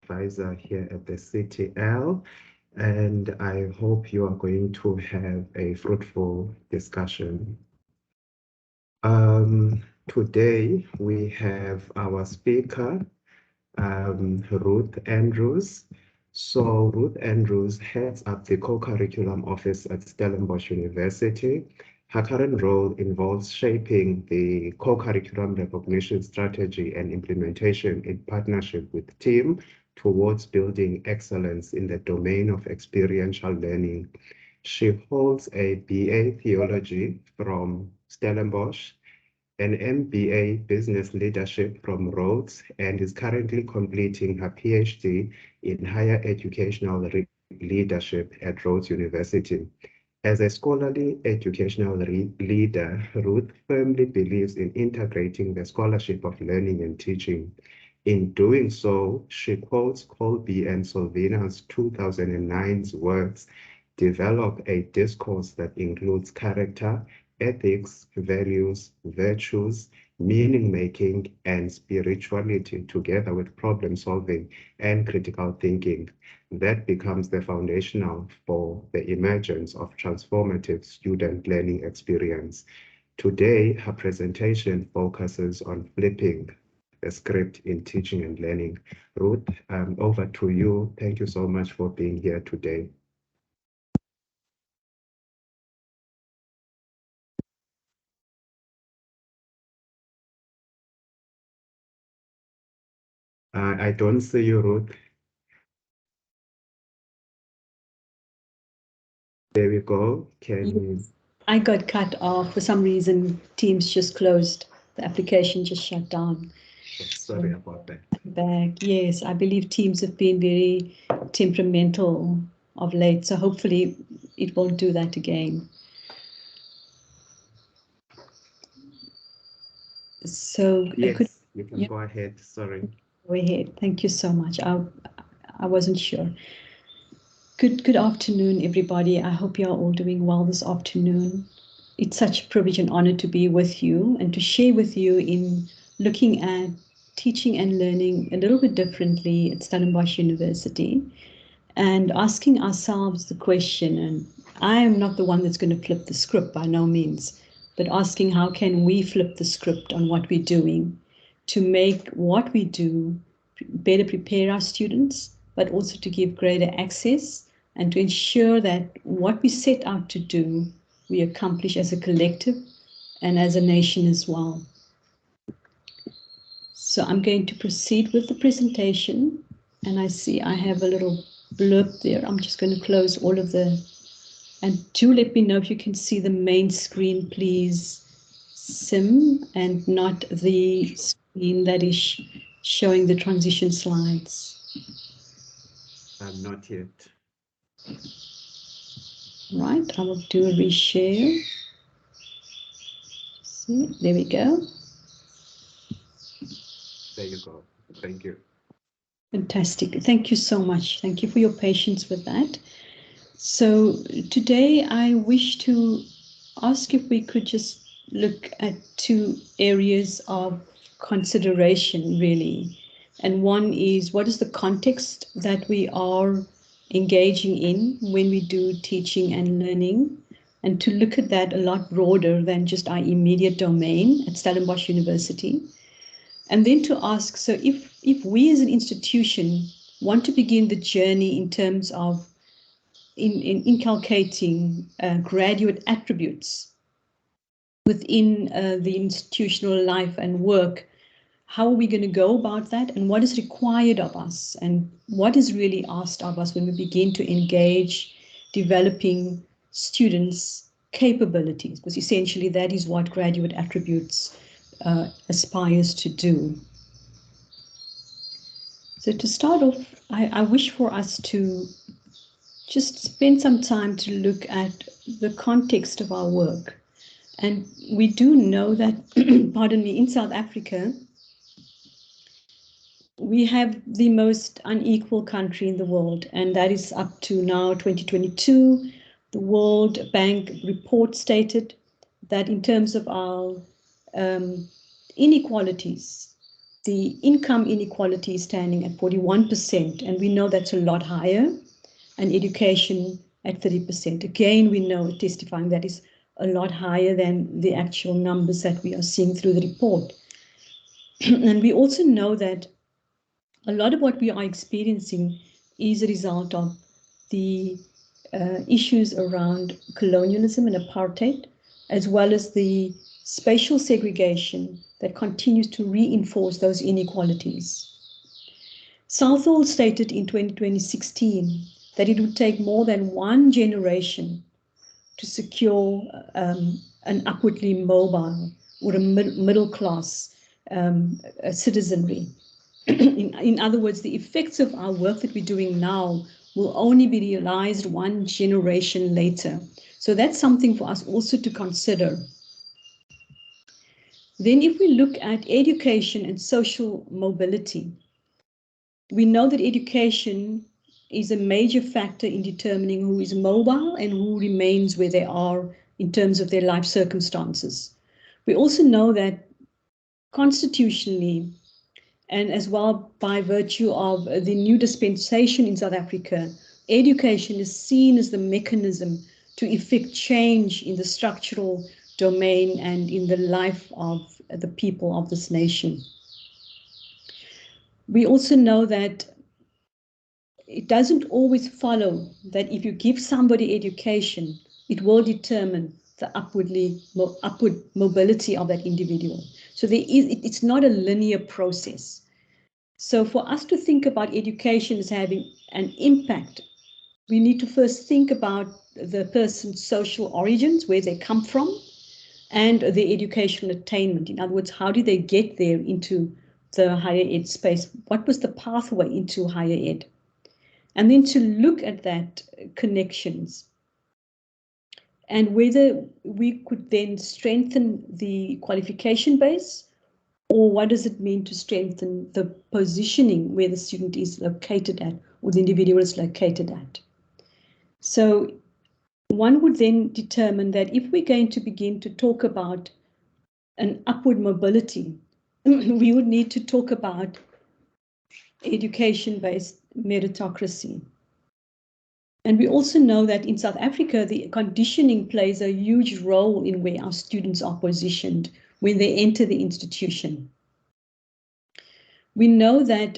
advisor here at the CTL, and I hope you are going to have a fruitful discussion. Today we have our speaker, Ruth Andrews. So Ruth Andrews heads up the co-curriculum office at Stellenbosch University. Her current role involves shaping the co-curriculum recognition strategy and implementation in partnership with TEAM towards building excellence in the domain of experiential learning. She holds a BA Theology from Stellenbosch, an MBA Business Leadership from Rhodes, and is currently completing her PhD in Higher Educational Leadership at Rhodes University. As a scholarly educational leader, Ruth firmly believes in integrating the scholarship of learning and teaching. In doing so, she quotes Colby and Solvina's 2009's words, "Develop a discourse that includes character, ethics, values, virtues, meaning-making, and spirituality, together with problem-solving and critical thinking. That becomes the foundational for the emergence of transformative student learning experience." Today, her presentation focuses on flipping the script in teaching and learning. Ruth, over to you. Thank you so much for being here today. I don't see you, Ruth. There we go. Can you? I got cut off. For some reason, Teams just closed. The application just shut down. Sorry about that. Back. Yes, I believe Teams have been very temperamental of late, so hopefully it won't do that again. So yes, you can go ahead. Sorry. Go ahead. Thank you so much. I wasn't sure. Good afternoon, everybody. I hope you are all doing well this afternoon. It's such a privilege and honor to be with you and to share with you in looking at teaching and learning a little bit differently at Stellenbosch University and asking ourselves the question, and I am not the one that's going to flip the script by no means, but asking how can we flip the script on what we're doing to make what we do better prepare our students, but also to give greater access and to ensure that what we set out to do, we accomplish as a collective and as a nation as well. So I'm going to proceed with the presentation, and I see I have a little blurb there. I'm just going to close all of the, and do let me know if you can see the main screen, please, Sim, and not the screen that is showing the transition slides. Not yet. Right, I will do a reshare. See, there we go. There you go. Thank you. Fantastic. Thank you so much. Thank you for your patience with that. So today I wish to ask if we could just look at two areas of consideration, really. And one is, what is the context that we are engaging in when we do teaching and learning? And to look at that a lot broader than just our immediate domain at Stellenbosch University. And then to ask, so if we as an institution want to begin the journey in terms of in inculcating graduate attributes within the institutional life and work, how are we going to go about that, and what is required of us, and what is really asked of us when we begin to engage developing students' capabilities, because essentially that is what graduate attributes aspires to do. So to start off, I wish for us to just spend some time to look at the context of our work. And we do know that, pardon me, in South Africa, we have the most unequal country in the world, and that is up to now 2022. The World Bank report stated that in terms of our inequalities, the income inequality is standing at 41%, and we know that's a lot higher, and education at 30%. Again, we know, testifying, that is a lot higher than the actual numbers that we are seeing through the report. And we also know that a lot of what we are experiencing is a result of the issues around colonialism and apartheid, as well as the spatial segregation that continues to reinforce those inequalities. Southall stated in 2016 that it would take more than one generation to secure an upwardly mobile or a middle class citizenry. In other words, the effects of our work that we're doing now will only be realized one generation later. So that's something for us also to consider. Then if we look at education and social mobility, we know that education is a major factor in determining who is mobile and who remains where they are in terms of their life circumstances. We also know that constitutionally, and as well by virtue of the new dispensation in South Africa, education is seen as the mechanism to effect change in the structural domain and in the life of the people of this nation. We also know that it doesn't always follow that if you give somebody education, it will determine the upward mobility of that individual. So it's not a linear process. So for us to think about education as having an impact, we need to first think about the person's social origins, where they come from, and their educational attainment. In other words, how did they get there into the higher ed space? What was the pathway into higher ed? And then to look at that connections and whether we could then strengthen the qualification base, or what does it mean to strengthen the positioning where the student is located at, or the individual is located at. So one would then determine that if we're going to begin to talk about an upward mobility, we would need to talk about education-based meritocracy. And we also know that in South Africa, the conditioning plays a huge role in where our students are positioned when they enter the institution. We know that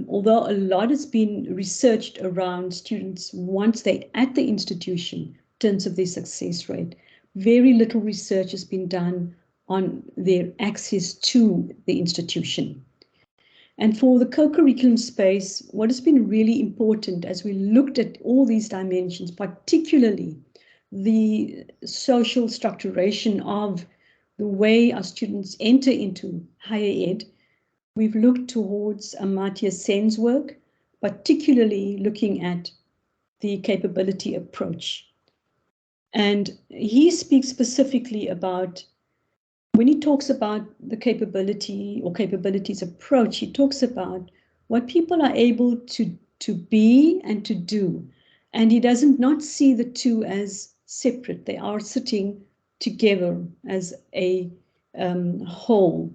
although a lot has been researched around students once they're at the institution in terms of their success rate, very little research has been done on their access to the institution. And for the co-curriculum space, what has been really important as we looked at all these dimensions, particularly the social structuration of the way our students enter into higher ed, we've looked towards Amartya Sen's work, particularly looking at the capability approach. And he speaks specifically about, when he talks about the capability or capabilities approach, he talks about what people are able to be and to do. And he doesn't not see the two as separate. They are sitting together as a whole.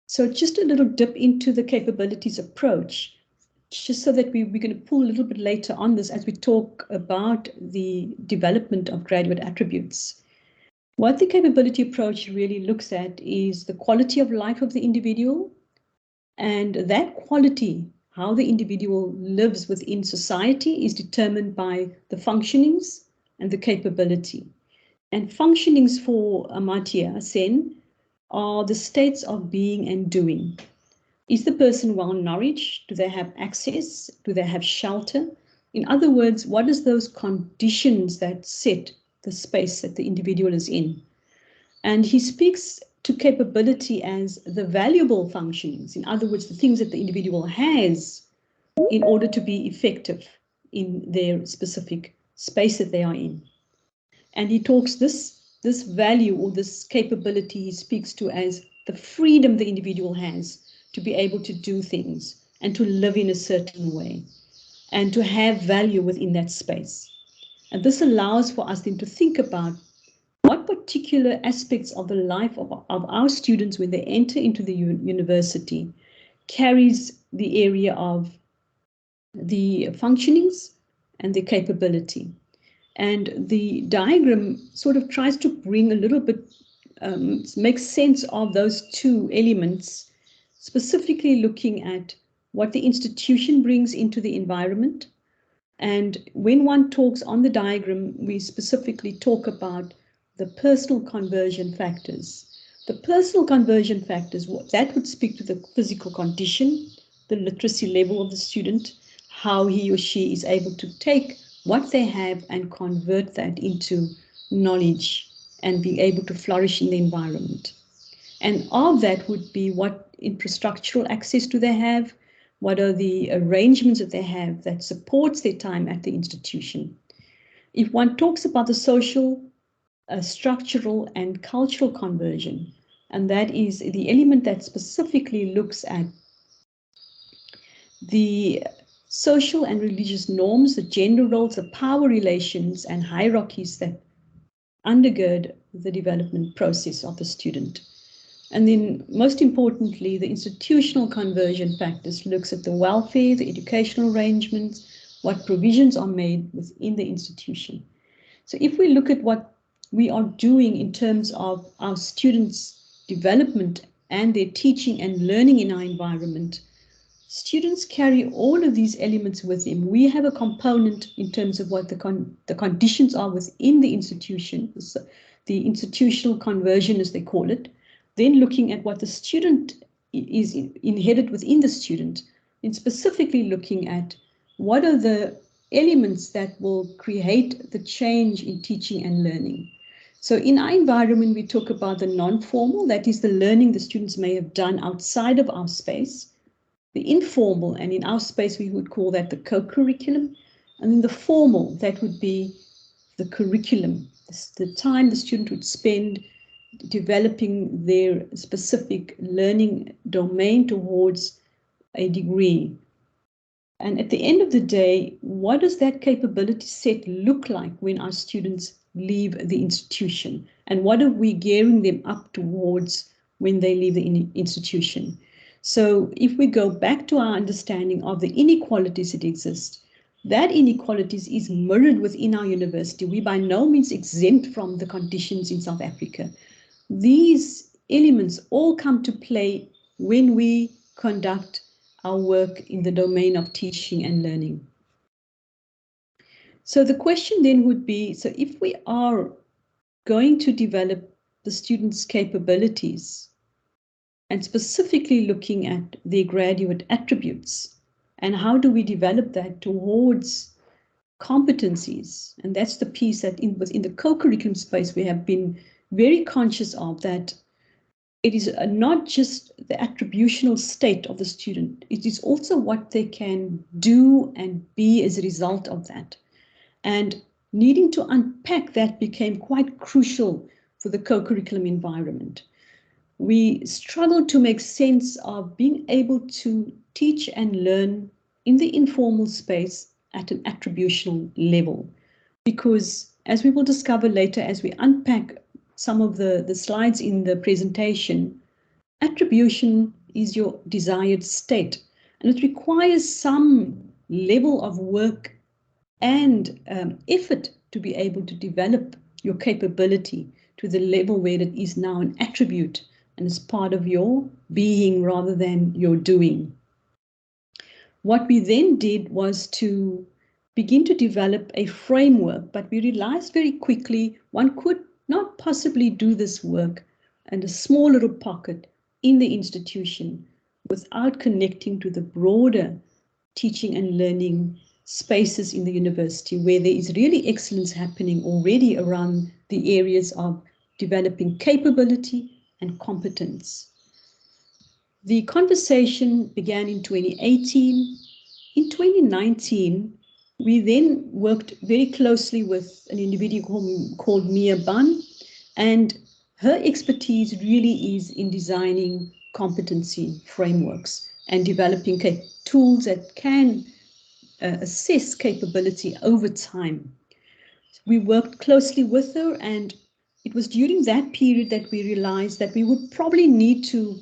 So just a little dip into the capabilities approach, just so that we're going to pull a little bit later on this as we talk about the development of graduate attributes. What the capability approach really looks at is the quality of life of the individual, and that quality, how the individual lives within society, is determined by the functionings and the capability. And functionings for Amartya Sen are the states of being and doing. Is the person well nourished? Do they have access? Do they have shelter? In other words, what is those conditions that set the space that the individual is in? And he speaks to capability as the valuable functionings. In other words, the things that the individual has in order to be effective in their specific space that they are in. And he talks this value or this capability he speaks to as the freedom the individual has to be able to do things and to live in a certain way and to have value within that space. And this allows for us then to think about what particular aspects of the life of our students when they enter into the university carries the area of the functionings and the capability. And the diagram sort of tries to bring a little bit, make sense of those two elements, specifically looking at what the institution brings into the environment. And when one talks on the diagram, we specifically talk about the personal conversion factors. The personal conversion factors, that would speak to the physical condition, the literacy level of the student, how he or she is able to take what they have and convert that into knowledge and be able to flourish in the environment. And of that would be what infrastructural access do they have, what are the arrangements that they have that supports their time at the institution. If one talks about the social, structural and cultural conversion, and that is the element that specifically looks at the social and religious norms, the gender roles, the power relations and hierarchies that undergird the development process of the student. And then most importantly, the institutional conversion factors looks at the welfare, the educational arrangements, what provisions are made within the institution. So if we look at what we are doing in terms of our students' development and their teaching and learning in our environment, students carry all of these elements with them. We have a component in terms of what the conditions are within the institution, the institutional conversion as they call it, then looking at what the student is inherent within the student, and specifically looking at what are the elements that will create the change in teaching and learning. So in our environment, we talk about the non-formal, that is the learning the students may have done outside of our space. The informal, and in our space we would call that the co-curriculum, and then the formal, that would be the curriculum, the time the student would spend developing their specific learning domain towards a degree. And at the end of the day, what does that capability set look like when our students leave the institution? And what are we gearing them up towards when they leave the institution? So if we go back to our understanding of the inequalities that exist, that inequalities is mirrored within our university. We by no means exempt from the conditions in South Africa. These elements all come to play when we conduct our work in the domain of teaching and learning. So the question then would be, so if we are going to develop the students' capabilities, and specifically looking at their graduate attributes, and how do we develop that towards competencies? And that's the piece that within the co-curriculum space we have been very conscious of, that it is not just the attributional state of the student, it is also what they can do and be as a result of that. And needing to unpack that became quite crucial for the co-curriculum environment. We struggled to make sense of being able to teach and learn in the informal space at an attributional level, because as we will discover later as we unpack some of the slides in the presentation, attribution is your desired state, and it requires some level of work and effort to be able to develop your capability to the level where it is now an attribute and is part of your being rather than your doing. What we then did was to begin to develop a framework, but we realized very quickly one could not possibly do this work in a small little pocket in the institution without connecting to the broader teaching and learning spaces in the university, where there is really excellence happening already around the areas of developing capability and competence. The conversation began in 2018. In 2019, we then worked very closely with an individual called Mia Ban, and her expertise really is in designing competency frameworks and developing tools that can assess capability over time. We worked closely with her, and it was during that period that we realized that we would probably need to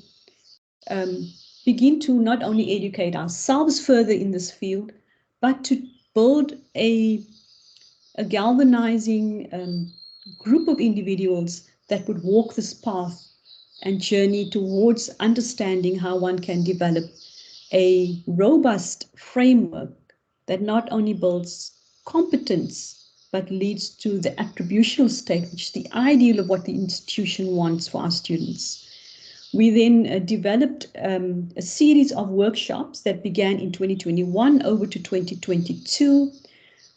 begin to not only educate ourselves further in this field, but to build a galvanizing group of individuals that would walk this path and journey towards understanding how one can develop a robust framework that not only builds competence, but leads to the attributional state, which is the ideal of what the institution wants for our students. We then developed a series of workshops that began in 2021 over to 2022,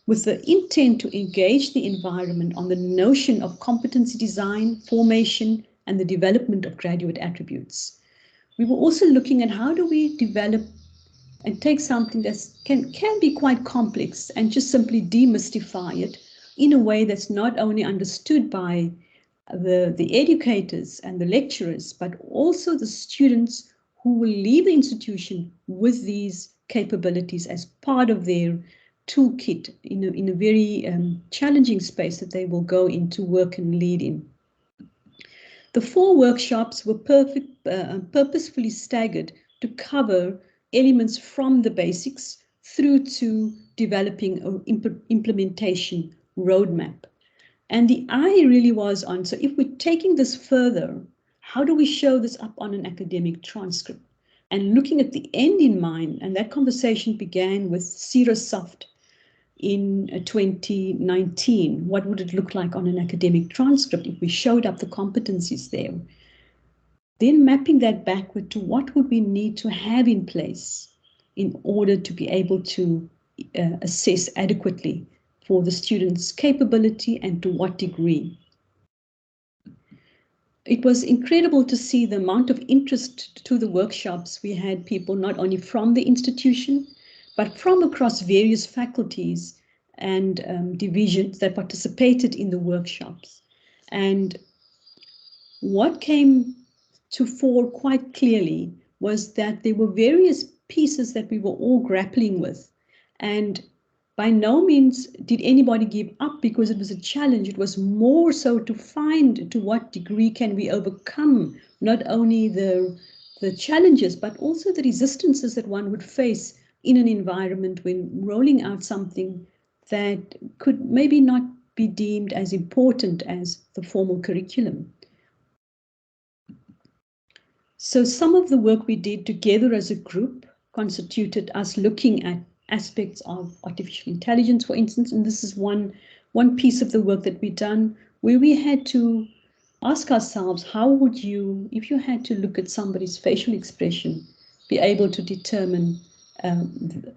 with the intent to engage the environment on the notion of competency design, formation, and the development of graduate attributes. We were also looking at how do we develop and take something that can be quite complex and just simply demystify it in a way that's not only understood by the educators and the lecturers, but also the students who will leave the institution with these capabilities as part of their toolkit in a very challenging space that they will go into work and lead in. The 4 workshops were purposefully staggered to cover elements from the basics through to developing an implementation roadmap. And the eye really was on, so if we're taking this further, how do we show this up on an academic transcript? And looking at the end in mind, and that conversation began with Soft in 2019. What would it look like on an academic transcript if we showed up the competencies there? Then mapping that backward to what would we need to have in place in order to be able to assess adequately for the students' capability and to what degree. It was incredible to see the amount of interest to the workshops. We had people not only from the institution, but from across various faculties and divisions that participated in the workshops. And what came to fore quite clearly was that there were various pieces that we were all grappling with. And by no means did anybody give up because it was a challenge. It was more so to find to what degree can we overcome not only the challenges, but also the resistances that one would face in an environment when rolling out something that could maybe not be deemed as important as the formal curriculum. So some of the work we did together as a group constituted us looking at aspects of artificial intelligence, for instance, and this is one piece of the work that we've done where we had to ask ourselves, how would you, if you had to look at somebody's facial expression, be able to determine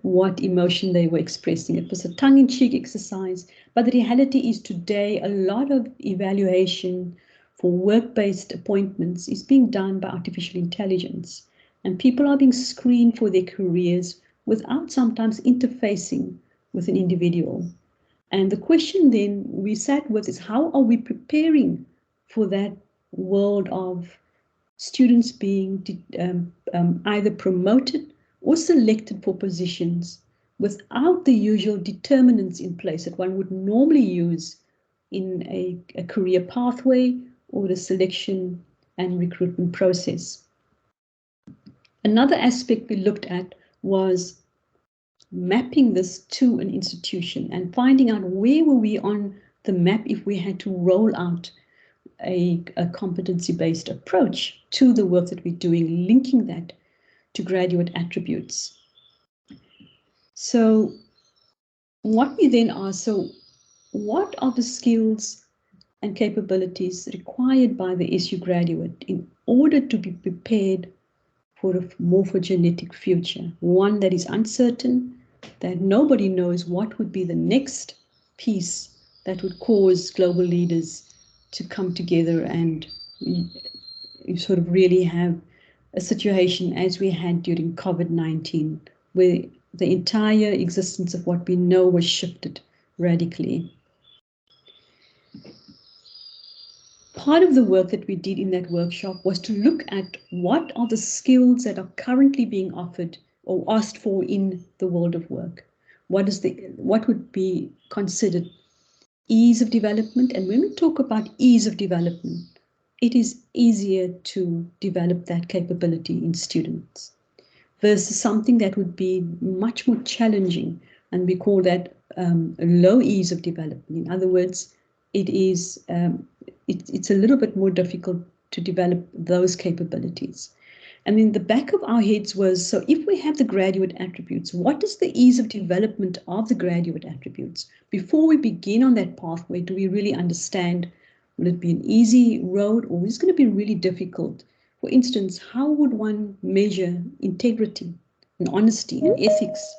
what emotion they were expressing? It was a tongue-in-cheek exercise, but the reality is today a lot of evaluation for work-based appointments is being done by artificial intelligence, and people are being screened for their careers without sometimes interfacing with an individual. And the question then we sat with is, how are we preparing for that world of students being either promoted or selected for positions without the usual determinants in place that one would normally use in a career pathway or the selection and recruitment process. Another aspect we looked at was mapping this to an institution and finding out where were we on the map if we had to roll out a competency-based approach to the work that we're doing, linking that to graduate attributes. So what we then asked, so what are the skills and capabilities required by the SU graduate in order to be prepared for a morphogenetic future, one that is uncertain, that nobody knows what would be the next piece that would cause global leaders to come together and you sort of really have a situation as we had during COVID-19, where the entire existence of what we know was shifted radically. Part of the work that we did in that workshop was to look at what are the skills that are currently being offered or asked for in the world of work. What would be considered ease of development. And when we talk about ease of development, it is easier to develop that capability in students versus something that would be much more challenging, and we call that low ease of development. In other words, it's a little bit more difficult to develop those capabilities. And in the back of our heads was, so if we have the graduate attributes, what is the ease of development of the graduate attributes? Before we begin on that pathway, do we really understand, will it be an easy road or is it going to be really difficult? For instance, how would one measure integrity and honesty and ethics?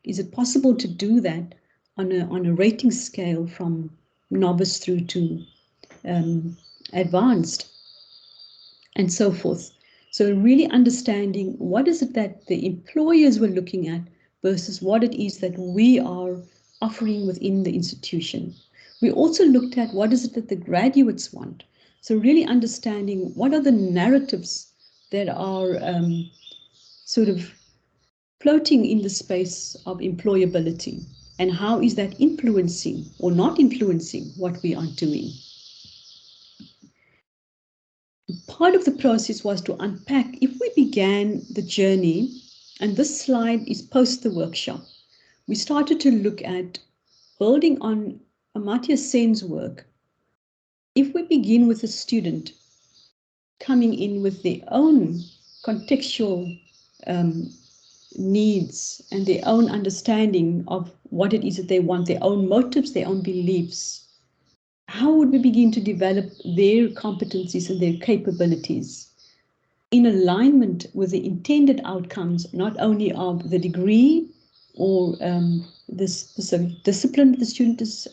Is it possible to do that on a rating scale from novice through to advanced, and so forth? So really understanding what is it that the employers were looking at versus what it is that we are offering within the institution. We also looked at what is it that the graduates want. So really understanding what are the narratives that are sort of floating in the space of employability, and how is that influencing or not influencing what we are doing. Part of the process was to unpack, if we began the journey, and this slide is post the workshop, we started to look at building on Amartya Sen's work. If we begin with a student coming in with their own contextual needs and their own understanding of what it is that they want, their own motives, their own beliefs, how would we begin to develop their competencies and their capabilities in alignment with the intended outcomes, not only of the degree or the specific discipline the student is,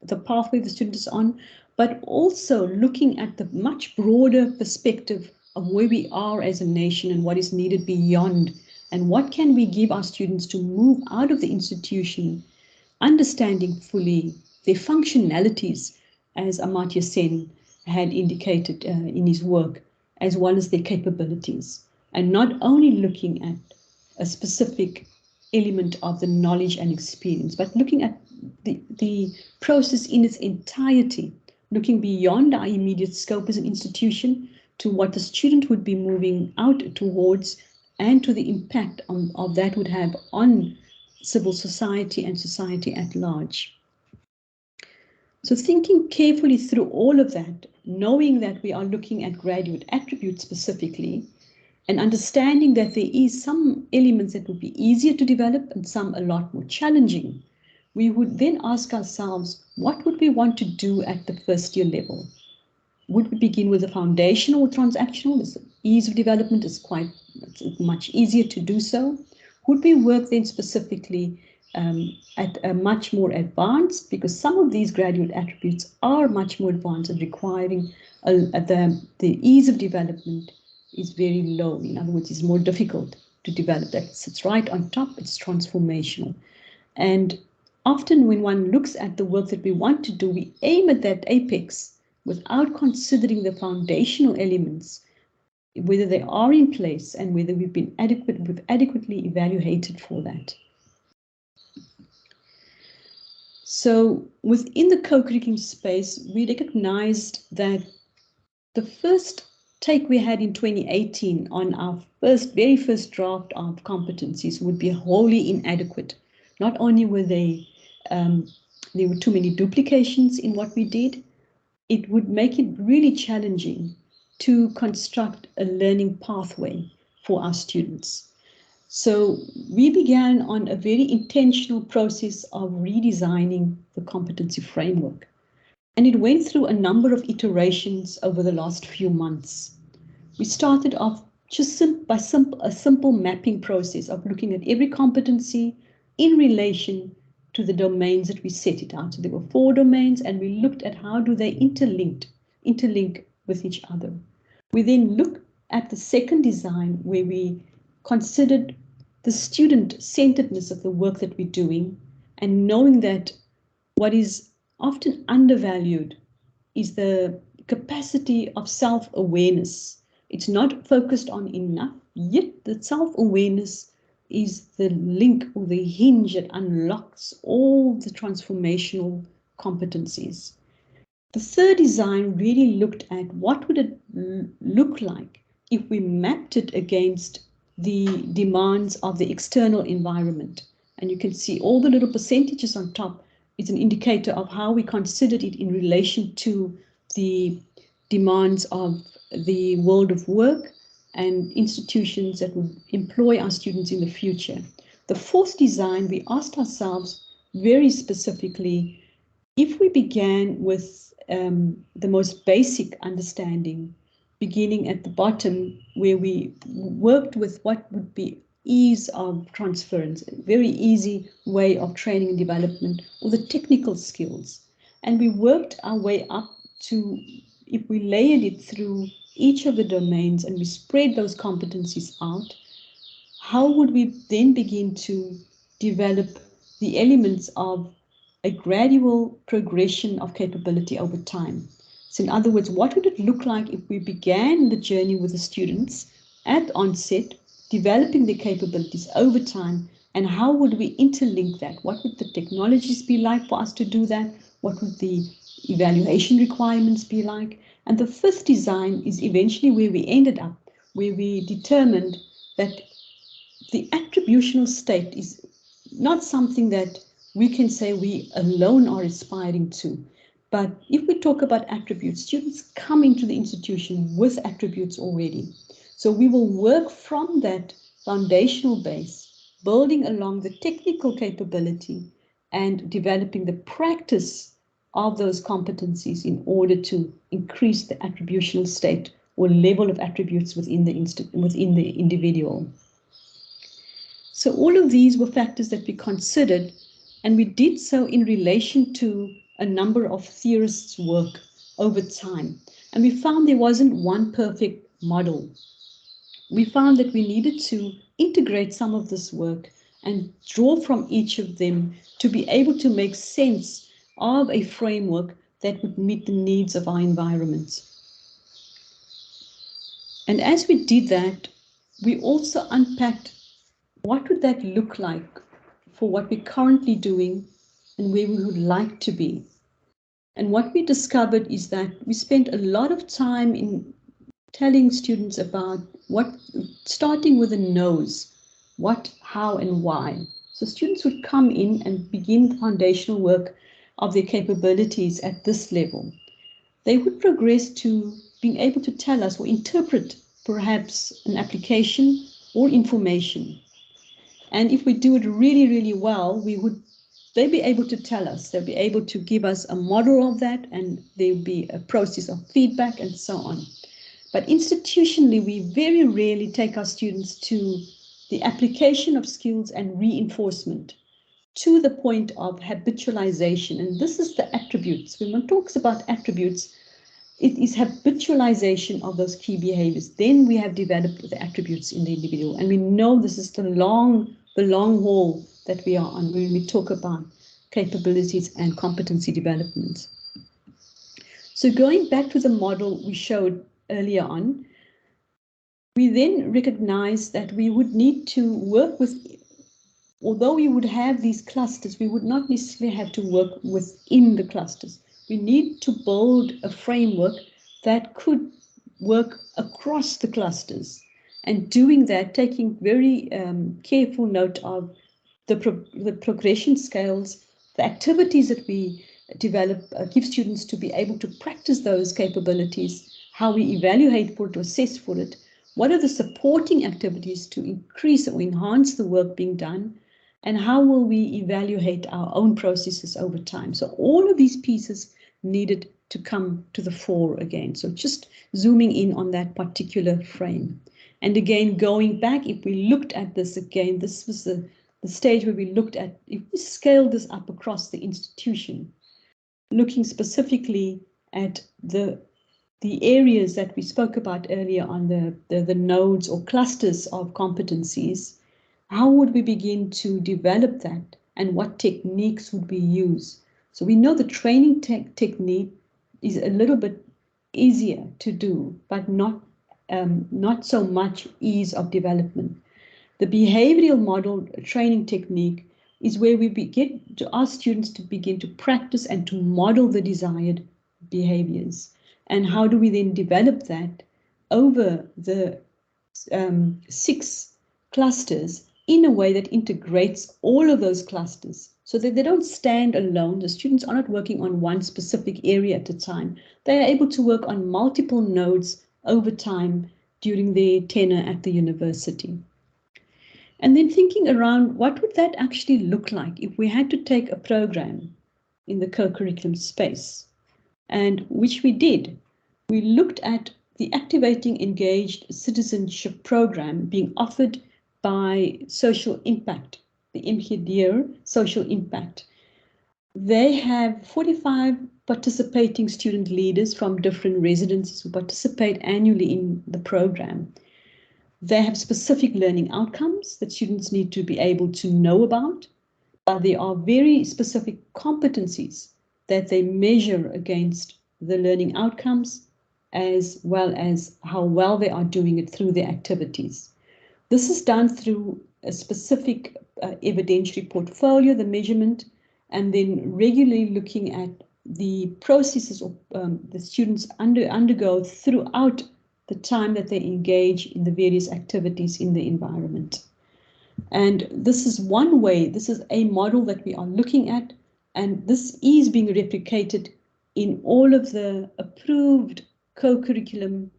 the pathway the student is on, but also looking at the much broader perspective of where we are as a nation and what is needed beyond, and what can we give our students to move out of the institution understanding fully their functionalities, as Amartya Sen had indicated in his work, as well as their capabilities, and not only looking at a specific element of the knowledge and experience, but looking at the process in its entirety, looking beyond our immediate scope as an institution to what the student would be moving out towards, and to the impact of that would have on civil society and society at large. So thinking carefully through all of that, knowing that we are looking at graduate attributes specifically, and understanding that there is some elements that would be easier to develop and some a lot more challenging, we would then ask ourselves, what would we want to do at the first year level? Would we begin with the foundational or transactional? The ease of development is it's much easier to do so. Would we work then specifically at a much more advanced, because some of these graduate attributes are much more advanced and requiring the ease of development is very low. In other words, it's more difficult to develop. That sits right on top, it's transformational. And often when one looks at the work that we want to do, we aim at that apex without considering the foundational elements, whether they are in place and whether we've adequately evaluated for that. So within the co-curricular space, we recognized that the first take we had in 2018 on our very first draft of competencies would be wholly inadequate. Not only were there were too many duplications in what we did, it would make it really challenging to construct a learning pathway for our students. So we began on a very intentional process of redesigning the competency framework. And it went through a number of iterations over the last few months. We started off just by a simple mapping process of looking at every competency in relation to the domains that we set it out. So there were 4 domains, and we looked at how do they interlink with each other. We then looked at the second design, where we considered the student-centeredness of the work that we're doing, and knowing that what is often undervalued is the capacity of self-awareness. It's not focused on enough, yet the self-awareness is the link or the hinge that unlocks all the transformational competencies. The third design really looked at what would it look like if we mapped it against the demands of the external environment. And you can see all the little percentages on top is an indicator of how we considered it in relation to the demands of the world of work and institutions that would employ our students in the future. The fourth design, we asked ourselves very specifically, if we began with the most basic understanding, beginning at the bottom where we worked with what would be ease of transference, a very easy way of training and development, or the technical skills. And we worked our way up to, if we layered it through each of the domains and we spread those competencies out, how would we then begin to develop the elements of a gradual progression of capability over time? So in other words, what would it look like if we began the journey with the students at onset, developing their capabilities over time, and how would we interlink that? What would the technologies be like for us to do that? What would the evaluation requirements be like? And the fifth design is eventually where we ended up, where we determined that the attributional state is not something that we can say we alone are aspiring to. But if we talk about attributes, students come into the institution with attributes already. So we will work from that foundational base, building along the technical capability and developing the practice of those competencies in order to increase the attributional state or level of attributes within the individual. So all of these were factors that we considered, and we did so in relation to a number of theorists' work over time. And we found there wasn't one perfect model. We found that we needed to integrate some of this work and draw from each of them to be able to make sense of a framework that would meet the needs of our environment. And as we did that, we also unpacked what would that look like for what we're currently doing and where we would like to be. And what we discovered is that we spent a lot of time in telling students about starting with the knows, what, how, and why. So students would come in and begin the foundational work of their capabilities at this level. They would progress to being able to tell us or interpret perhaps an application or information. And if we do it really, really well, they'd be able to tell us, they'll be able to give us a model of that, and there'll be a process of feedback and so on. But institutionally, we very rarely take our students to the application of skills and reinforcement to the point of habitualization. And this is the attributes. When one talks about attributes, it is habitualization of those key behaviors. Then we have developed the attributes in the individual. And we know this is the long haul that we are on when we talk about capabilities and competency development. So going back to the model we showed earlier on, we then recognized that we would need to work with, although we would have these clusters, we would not necessarily have to work within the clusters. We need to build a framework that could work across the clusters. And doing that, taking very careful note of the progression scales, the activities that we develop, give students to be able to practice those capabilities, how we evaluate for it, to assess for it, what are the supporting activities to increase or enhance the work being done, and how will we evaluate our own processes over time. So all of these pieces needed to come to the fore again. So just zooming in on that particular frame. And again, going back, if we looked at this again, this was the stage where we looked at, if we scale this up across the institution, looking specifically at the areas that we spoke about earlier on the nodes or clusters of competencies, how would we begin to develop that and what techniques would we use? So we know the training technique is a little bit easier to do, but not so much ease of development. The behavioral model training technique is where we begin to ask students to begin to practice and to model the desired behaviors. And how do we then develop that over the 6 clusters in a way that integrates all of those clusters so that they don't stand alone. The students are not working on one specific area at a time. They are able to work on multiple nodes over time during their tenure at the university. And then thinking around what would that actually look like if we had to take a program in the co-curriculum space, and which we did. We looked at the Activating Engaged Citizenship program being offered by Social Impact, the MHDR Social Impact. They have 45 participating student leaders from different residencies who participate annually in the program. They have specific learning outcomes that students need to be able to know about, but there are very specific competencies that they measure against the learning outcomes, as well as how well they are doing it through their activities. This is done through a specific evidentiary portfolio, the measurement, and then regularly looking at the processes the students undergo throughout the time that they engage in the various activities in the environment. And this is one way, this is a model that we are looking at, and this is being replicated in all of the approved co-curriculum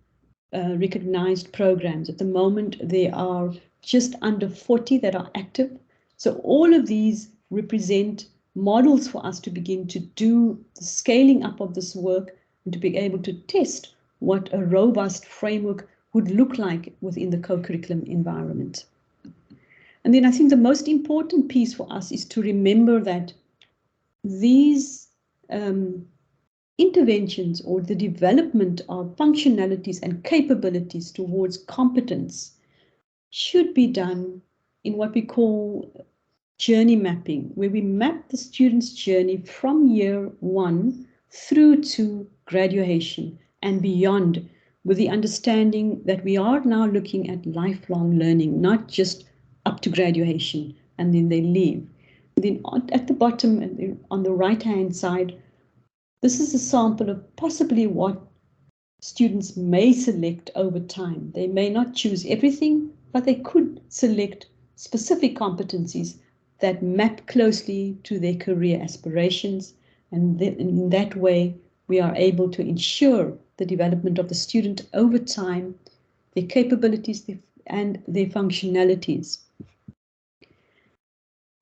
recognized programs. At the moment, there are just under 40 that are active. So all of these represent models for us to begin to do the scaling up of this work and to be able to test what a robust framework would look like within the co-curriculum environment. And then I think the most important piece for us is to remember that these interventions or the development of functionalities and capabilities towards competence should be done in what we call journey mapping, where we map the student's journey from year 1 through to graduation and beyond, with the understanding that we are now looking at lifelong learning, not just up to graduation and then they leave. Then at the bottom and on the right-hand side, this is a sample of possibly what students may select over time. They may not choose everything, but they could select specific competencies that map closely to their career aspirations. And in that way, we are able to ensure the development of the student over time, their capabilities and their functionalities.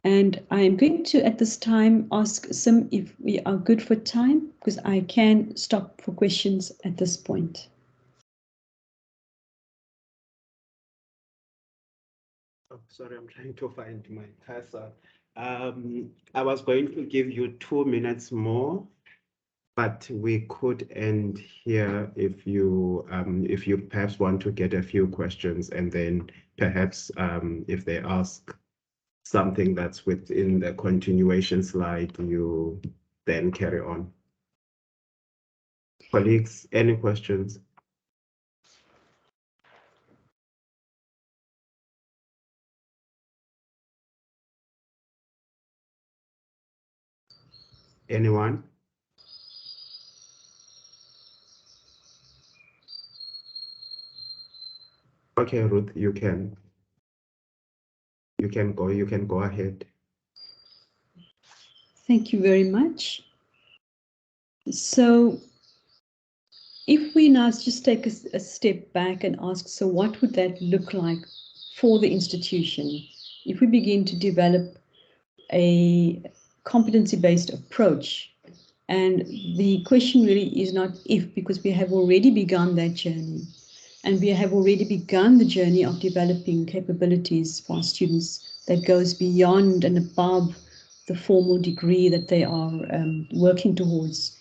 And I am going to, at this time, ask Sim if we are good for time, because I can stop for questions at this point. Oh, sorry, I'm trying to find my cursor. I was going to give you 2 minutes more, but we could end here if you perhaps want to get a few questions, and then perhaps if they ask something that's within the continuation slide, you then carry on. Colleagues, any questions? Anyone? Okay, Ruth, you can go ahead. Thank you very much. So if we now just take a step back and ask, so what would that look like for the institution if we begin to develop a competency-based approach? And the question really is not if, because we have already begun that journey. And we have already begun the journey of developing capabilities for our students that goes beyond and above the formal degree that they are working towards.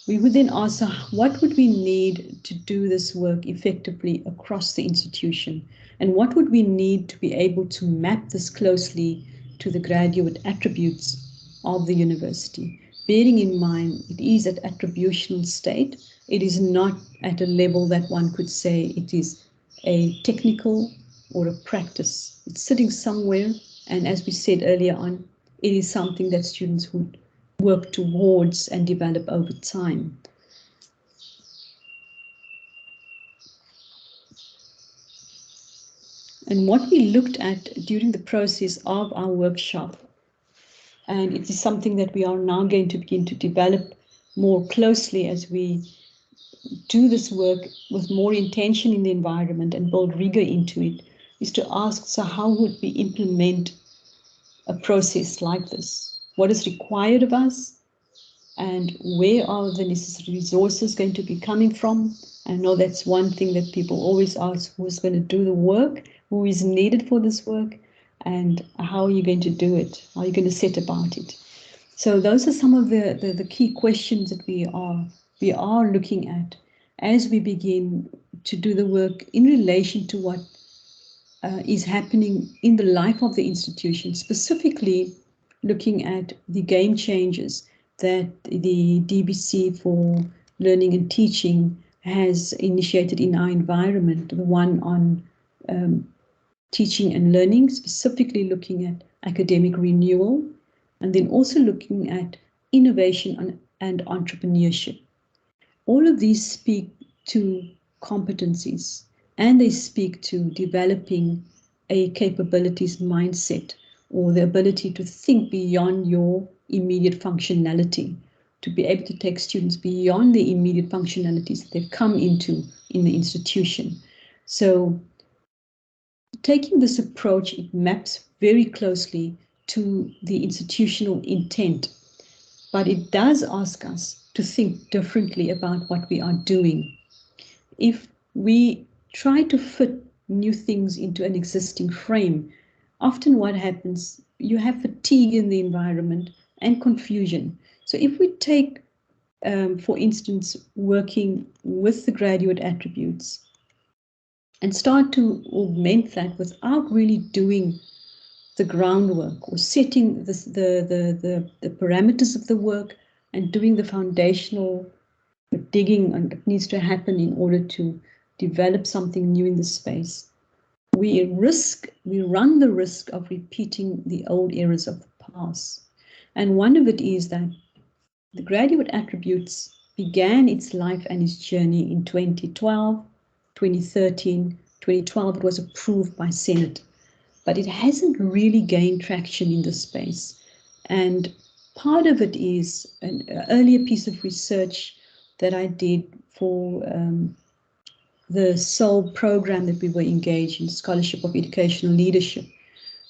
We would then ask, what would we need to do this work effectively across the institution? And what would we need to be able to map this closely to the graduate attributes of the university? Bearing in mind, it is at attributional state. It is not at a level that one could say it is a technical or a practice. It's sitting somewhere And as we said earlier on, it is something that students would work towards and develop over time. And what we looked at during the process of our workshop, and it is something that we are now going to begin to develop more closely as we do this work with more intention in the environment and build rigor into it, is to ask, so how would we implement a process like this? What is required of us? And where are the necessary resources going to be coming from? I know that's one thing that people always ask, who's going to do the work? Who is needed for this work? And how are you going to do it? How are you going to set about it? So those are some of the key questions that we are looking at as we begin to do the work in relation to what is happening in the life of the institution, specifically looking at the game changers that the DBC for Learning and Teaching has initiated in our environment, the one on teaching and learning, specifically looking at academic renewal, and then also looking at innovation and entrepreneurship. All of these speak to competencies, and they speak to developing a capabilities mindset, or the ability to think beyond your immediate functionality, to be able to take students beyond the immediate functionalities that they've come into in the institution. So taking this approach, it maps very closely to the institutional intent, but it does ask us to think differently about what we are doing. If we try to fit new things into an existing frame, often what happens, you have fatigue in the environment and confusion. So if we take, for instance, working with the graduate attributes and start to augment that without really doing the groundwork or setting the parameters of the work and doing the foundational digging that needs to happen in order to develop something new in the space, we run the risk of repeating the old errors of the past. And one of it is that the graduate attributes began its life and its journey in 2012, 2013, 2012 it was approved by Senate, but it hasn't really gained traction in this space. And part of it is an earlier piece of research that I did for the SOUL program that we were engaged in, Scholarship of Educational Leadership,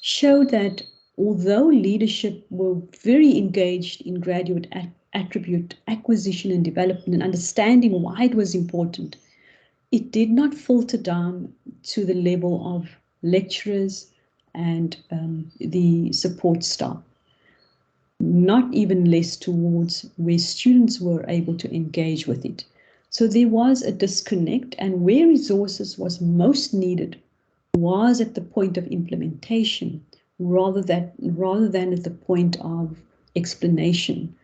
showed that although leadership were very engaged in graduate attribute acquisition and development and understanding why it was important, it did not filter down to the level of lecturers and the support staff, not even less towards where students were able to engage with it. So there was a disconnect, and where resources was most needed was at the point of implementation rather than at the point of explanation.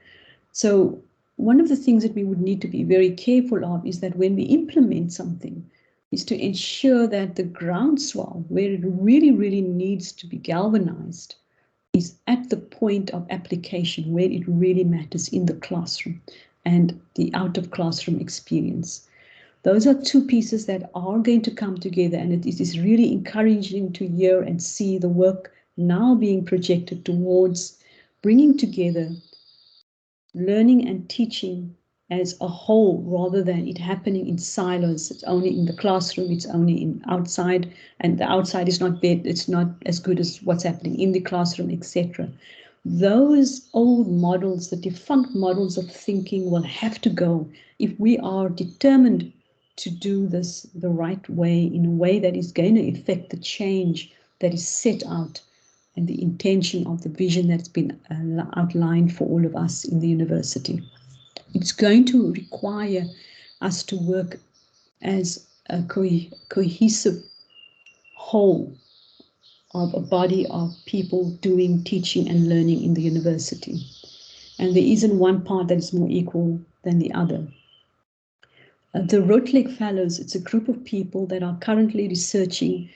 So one of the things that we would need to be very careful of is that when we implement something, is to ensure that the groundswell, where it really, really needs to be galvanized, is at the point of application, where it really matters in the classroom and the out of classroom experience. Those are two pieces that are going to come together, and it is really encouraging to hear and see the work now being projected towards bringing together learning and teaching as a whole, rather than it happening in silos. It's only in the classroom, it's only in outside, and the outside is not bad, it's not as good as what's happening in the classroom, etc. Those old models, the defunct models of thinking, will have to go if we are determined to do this the right way, in a way that is going to effect the change that is set out and the intention of the vision that's been outlined for all of us in the university. It's going to require us to work as a cohesive whole of a body of people doing teaching and learning in the university. And there isn't one part that is more equal than the other. The Rotleg Fellows, it's a group of people that are currently researching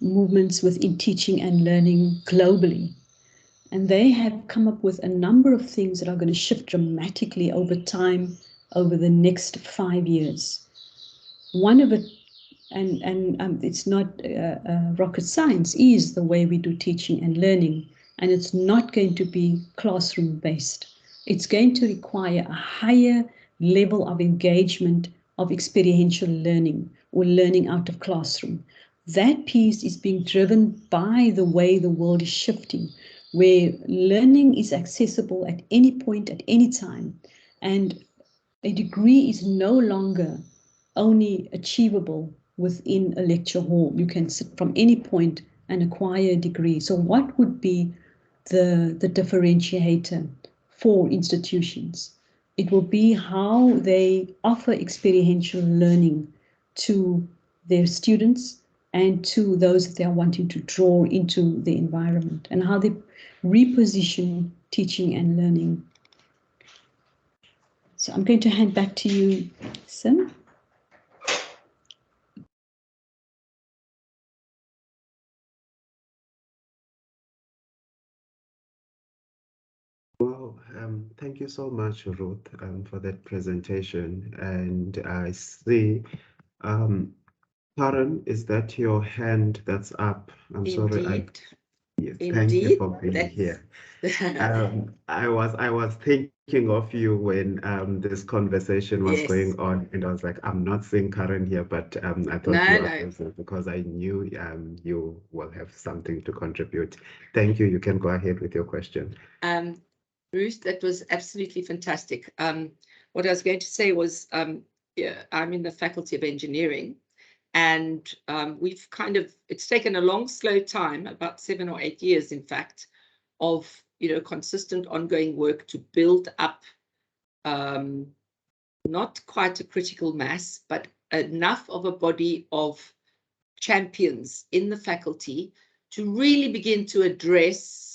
movements within teaching and learning globally. And they have come up with a number of things that are going to shift dramatically over time, over the next 5 years. One of it, and it's not rocket science, is the way we do teaching and learning. And it's not going to be classroom based. It's going to require a higher level of engagement of experiential learning or learning out of classroom. That piece is being driven by the way the world is shifting, where learning is accessible at any point, at any time. And a degree is no longer only achievable within a lecture hall. You can sit from any point and acquire a degree. So what would be the differentiator for institutions? It will be how they offer experiential learning to their students and to those that they are wanting to draw into the environment, and how they reposition teaching and learning. So I'm going to hand back to you, Sim. Well, thank you so much, Ruth, for that presentation. And I see, Karen, is that your hand that's up? I'm sorry. Yes, thank you for being here. I was thinking of you when this conversation was going on, and I was like, I'm not seeing Karen here, but I thought you were present because I knew you will have something to contribute. Thank you. You can go ahead with your question. Ruth, that was absolutely fantastic. What I was going to say was, yeah, I'm in the Faculty of Engineering, and we've it's taken a long, slow time, about 7 or 8 years, in fact, of, consistent ongoing work to build up not quite a critical mass, but enough of a body of champions in the faculty to really begin to address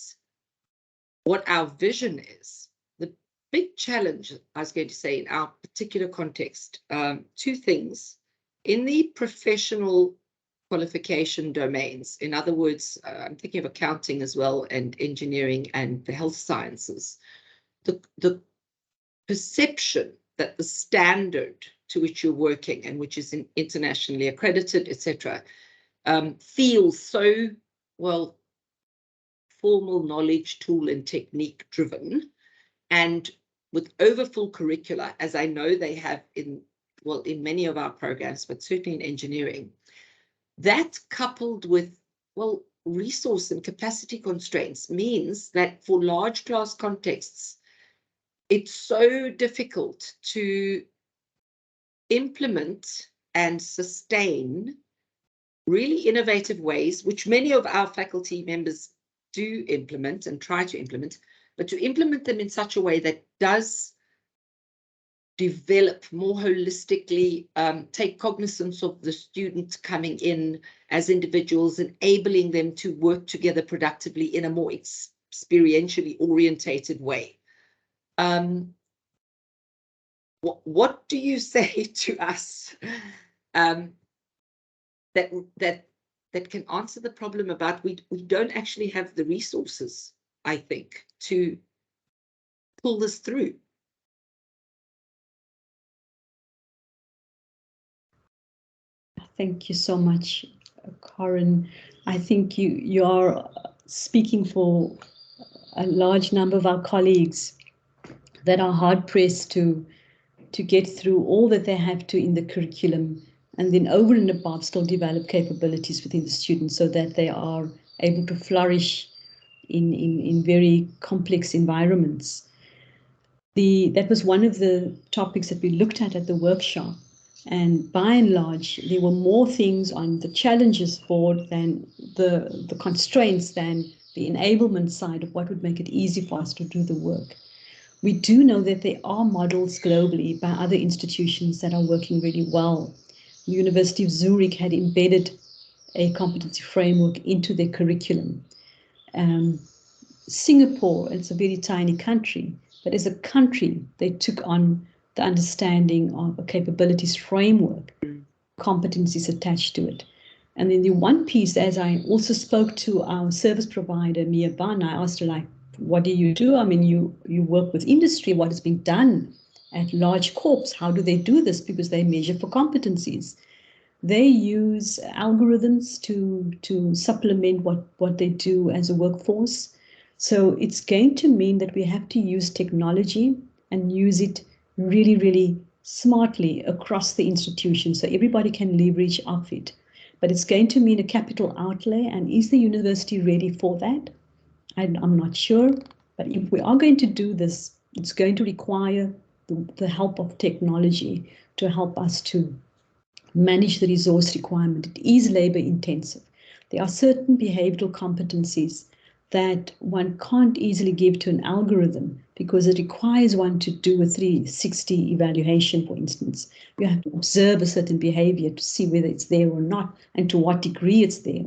what our vision is. The big challenge, I was going to say, in our particular context, 2 things. In the professional qualification domains, in other words, I'm thinking of accounting as well, and engineering and the health sciences, the perception that the standard to which you're working, and which is internationally accredited, etc., feels so, well, formal knowledge, tool and technique driven, and with overfull curricula, as I know they have in many of our programs, but certainly in engineering, that coupled with, resource and capacity constraints means that for large class contexts, it's so difficult to implement and sustain really innovative ways, which many of our faculty members do implement and try to implement, but to implement them in such a way that does develop more holistically, take cognizance of the student coming in as individuals, enabling them to work together productively in a more experientially orientated way. What do you say to us that can answer the problem about we don't actually have the resources, I think, to pull this through? Thank you so much, Karen. I think you are speaking for a large number of our colleagues that are hard pressed to get through all that they have to in the curriculum, and then over and above still develop capabilities within the students so that they are able to flourish in very complex environments. That was one of the topics that we looked at the workshop. And by and large, there were more things on the challenges board than the constraints, than the enablement side of what would make it easy for us to do the work. We do know that there are models globally by other institutions that are working really well. The University of Zurich had embedded a competency framework into their curriculum. Singapore, it's a very tiny country, but as a country, they took on the understanding of a capabilities framework, competencies attached to it. And then the one piece, as I also spoke to our service provider, Mia Ban, I asked her, like, what do you do? I mean, you work with industry, what is being done at large corps? How do they do this? Because they measure for competencies. They use algorithms to supplement what they do as a workforce. So it's going to mean that we have to use technology and use it really, really smartly across the institution so everybody can leverage off it. But it's going to mean a capital outlay, and is the university ready for that? I'm not sure, but if we are going to do this, it's going to require the help of technology to help us to manage the resource requirement. It is labor intensive. There are certain behavioral competencies that one can't easily give to an algorithm because it requires one to do a 360 evaluation, for instance. You have to observe a certain behavior to see whether it's there or not and to what degree it's there.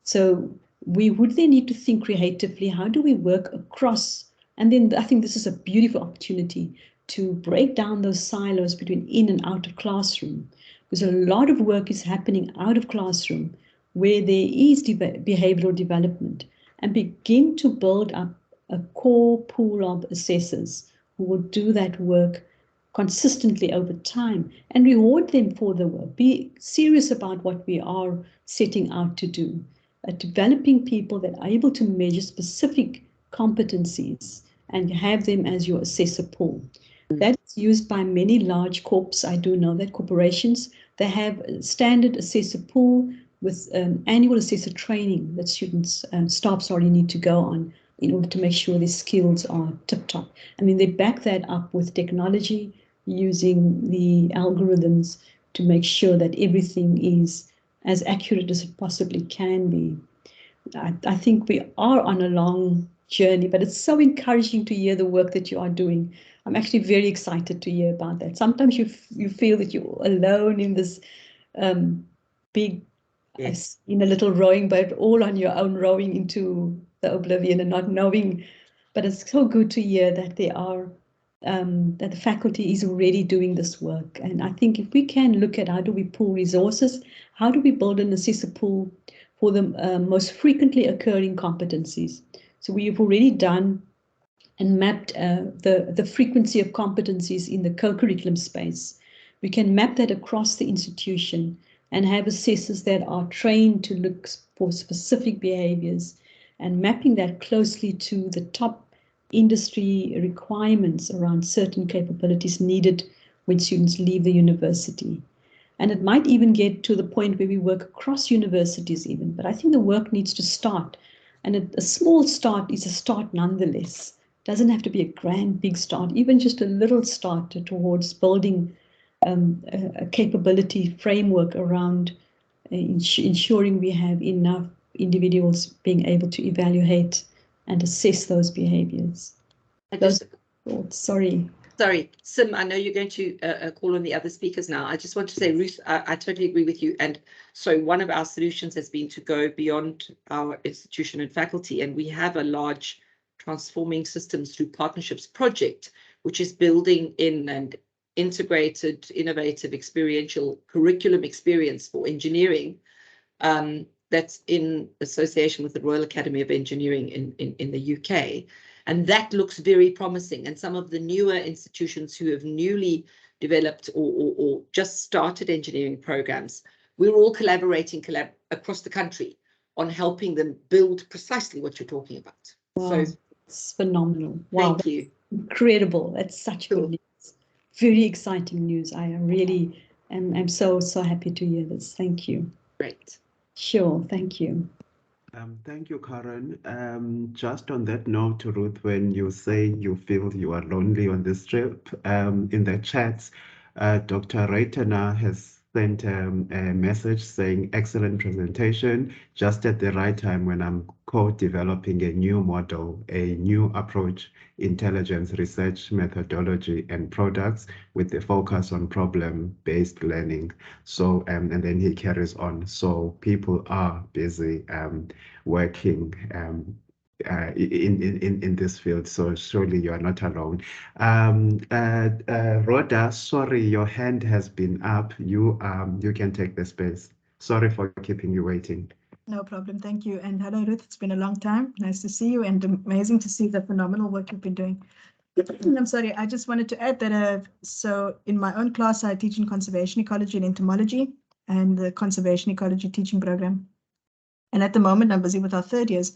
So we would then need to think creatively, how do we work across? And then I think this is a beautiful opportunity to break down those silos between in and out of classroom, because a lot of work is happening out of classroom where there is behavioral development, and begin to build up a core pool of assessors who will do that work consistently over time and reward them for the work. Be serious about what we are setting out to do. Developing people that are able to measure specific competencies and have them as your assessor pool. That's used by many large corps. I do know that corporations, they have a standard assessor pool with annual assessor training that students and staff sorry need to go on in order to make sure their skills are tip-top. And then they back that up with technology, using the algorithms to make sure that everything is as accurate as it possibly can be. I think we are on a long journey, but it's so encouraging to hear the work that you are doing. I'm actually very excited to hear about that. Sometimes you feel that you're alone in this big, yes, in a little rowing boat, all on your own, rowing into the oblivion and not knowing. But it's so good to hear that there are that the faculty is already doing this work. And I think if we can look at how do we pool resources, how do we build an assessor pool for the most frequently occurring competencies. So we have already done and mapped the frequency of competencies in the co-curriculum space. We can map that across the institution and have assessors that are trained to look for specific behaviors and mapping that closely to the top industry requirements around certain capabilities needed when students leave the university. And it might even get to the point where we work across universities even, but I think the work needs to start. And a small start is a start nonetheless. It doesn't have to be a grand, big start, even just a little start towards building a capability framework around ensuring we have enough individuals being able to evaluate and assess those behaviors. Those thoughts, sorry. Sorry, Sim, I know you're going to call on the other speakers now. I just want to say, Ruth, I totally agree with you. And so one of our solutions has been to go beyond our institution and faculty. And we have a large Transforming Systems Through Partnerships project, which is building in an integrated, innovative, experiential curriculum experience for engineering. That's in association with the Royal Academy of Engineering in the UK. And that looks very promising. And some of the newer institutions who have newly developed or just started engineering programs, we're all collaborating across the country on helping them build precisely what you're talking about. Wow, so it's phenomenal. Wow, thank you. Incredible. That's such good news. Very exciting news. I really am so happy to hear this. Thank you. Great. Sure, thank you. Thank you, Karen. Just on that note, Ruth, when you say you feel you are lonely on this trip, in the chats, Dr. Reitner has sent a message saying, excellent presentation, just at the right time when I'm co-developing a new model, a new approach, intelligence research methodology and products with the focus on problem-based learning. So, and then he carries on. So people are busy working in this field, so surely you are not alone. Rhoda, sorry, your hand has been up. You can take the space. Sorry for keeping you waiting. No problem. Thank you. And hello, Ruth. It's been a long time. Nice to see you and amazing to see the phenomenal work you've been doing. I'm sorry, I just wanted to add that so in my own class, I teach in conservation ecology and entomology and the conservation ecology teaching program. And at the moment, I'm busy with our third years.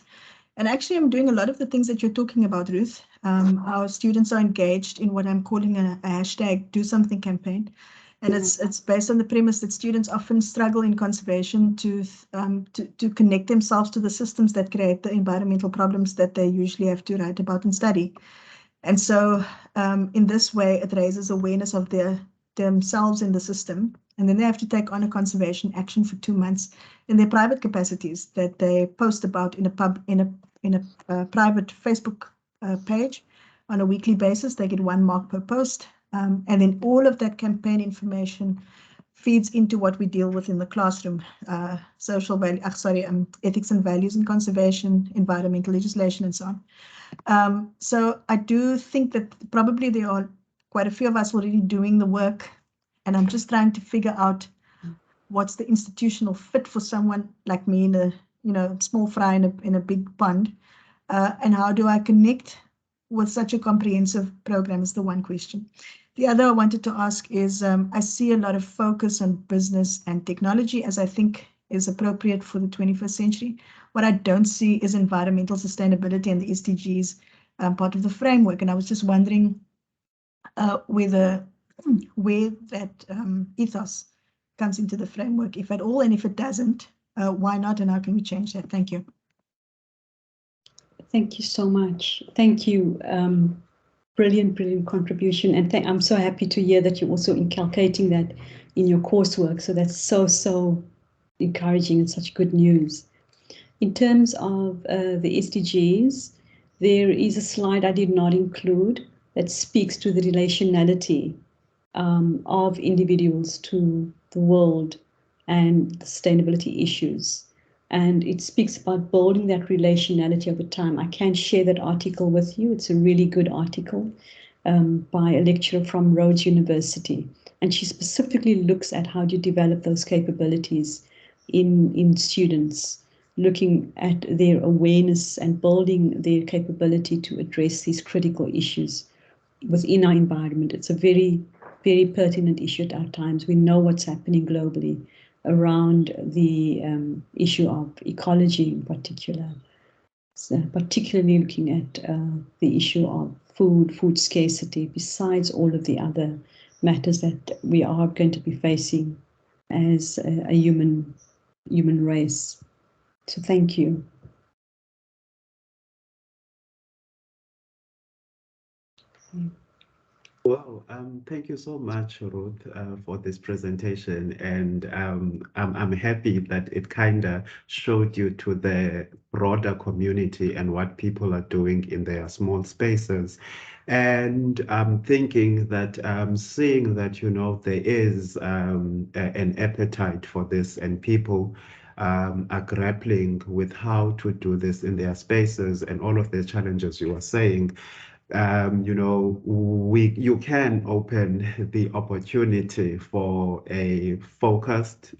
And actually, I'm doing a lot of the things that you're talking about, Ruth. Our students are engaged in what I'm calling a hashtag do something campaign. And it's based on the premise that students often struggle in conservation to connect themselves to the systems that create the environmental problems that they usually have to write about and study. And so in this way, it raises awareness of themselves in the system. And then they have to take on a conservation action for 2 months in their private capacities that they post about in a private Facebook page on a weekly basis. They get 1 mark per post. And then all of that campaign information feeds into what we deal with in the classroom, ethics and values in conservation, environmental legislation, and so on. So I do think that probably there are quite a few of us already doing the work, and I'm just trying to figure out what's the institutional fit for someone like me in a small fry in a big pond, and how do I connect with such a comprehensive program is the one question. The other I wanted to ask is I see a lot of focus on business and technology, as I think is appropriate for the 21st century. What I don't see is environmental sustainability and the SDGs part of the framework. And I was just wondering where that ethos comes into the framework, if at all, and if it doesn't, why not, and how can we change that? Thank you. Thank you so much. Thank you. Brilliant contribution. And I'm so happy to hear that you're also inculcating that in your coursework. So that's so encouraging and such good news. In terms of the SDGs, there is a slide I did not include that speaks to the relationality of individuals to the world and the sustainability issues. And it speaks about building that relationality over time. I can share that article with you. It's a really good article by a lecturer from Rhodes University. And she specifically looks at how you develop those capabilities in students, looking at their awareness and building their capability to address these critical issues within our environment. It's a very pertinent issue at our times. We know what's happening globally around the issue of ecology in particular, so particularly looking at the issue of food scarcity, besides all of the other matters that we are going to be facing as a human race. So thank you. Well, thank you so much, Ruth, for this presentation. And I'm happy that it kind of showed you to the broader community and what people are doing in their small spaces. And I'm thinking that seeing that, there is an appetite for this and people are grappling with how to do this in their spaces and all of the challenges you are saying. You can open the opportunity for a focused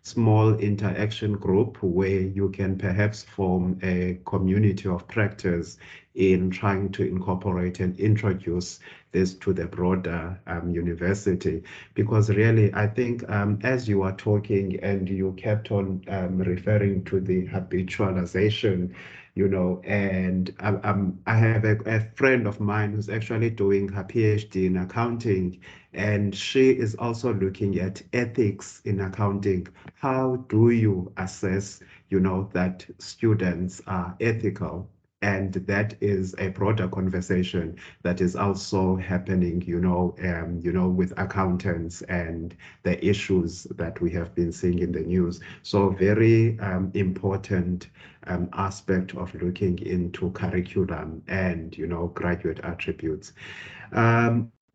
small interaction group where you can perhaps form a community of practice in trying to incorporate and introduce this to the broader university. Because really, I think as you are talking and you kept on referring to the habitualization, and I have a friend of mine who's actually doing her PhD in accounting, and she is also looking at ethics in accounting. How do you assess, that students are ethical? And that is a broader conversation that is also happening, with accountants and the issues that we have been seeing in the news. So very important aspect of looking into curriculum and, graduate attributes.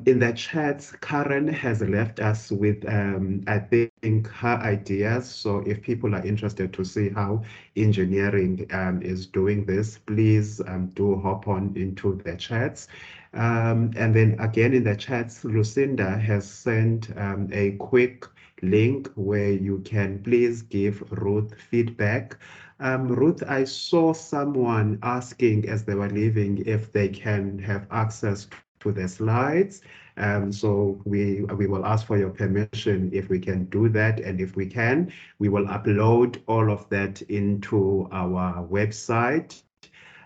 In the chat, Karen has left us with, I think, her ideas. So if people are interested to see how engineering is doing this, please do hop on into the chats. And then again in the chats, Lucinda has sent a quick link where you can please give Ruth feedback. Ruth, I saw someone asking as they were leaving if they can have access to the slides. So we will ask for your permission if we can do that. And if we can, we will upload all of that into our website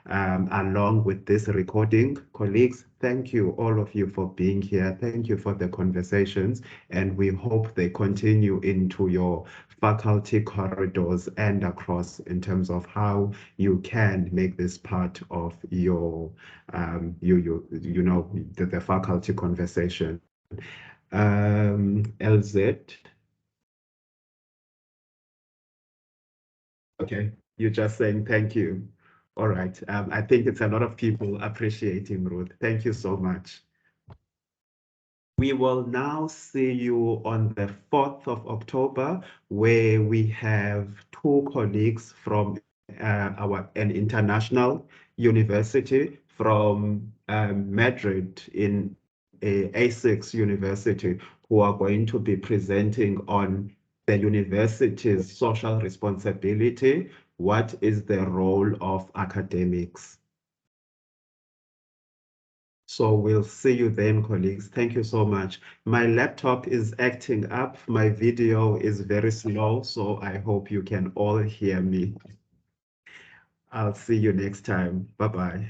along with this recording. Colleagues, thank you, all of you, for being here. Thank you for the conversations, and we hope they continue into your faculty corridors and across in terms of how you can make this part of your, the faculty conversation. LZ. Okay, you're just saying thank you. All right. I think it's a lot of people appreciating Ruth. Thank you so much. We will now see you on the 4th of October, where we have two colleagues from an international university from Madrid in A6 University, who are going to be presenting on the university's social responsibility. What is the role of academics? So we'll see you then, colleagues. Thank you so much. My laptop is acting up. My video is very slow, so I hope you can all hear me. I'll see you next time. Bye-bye.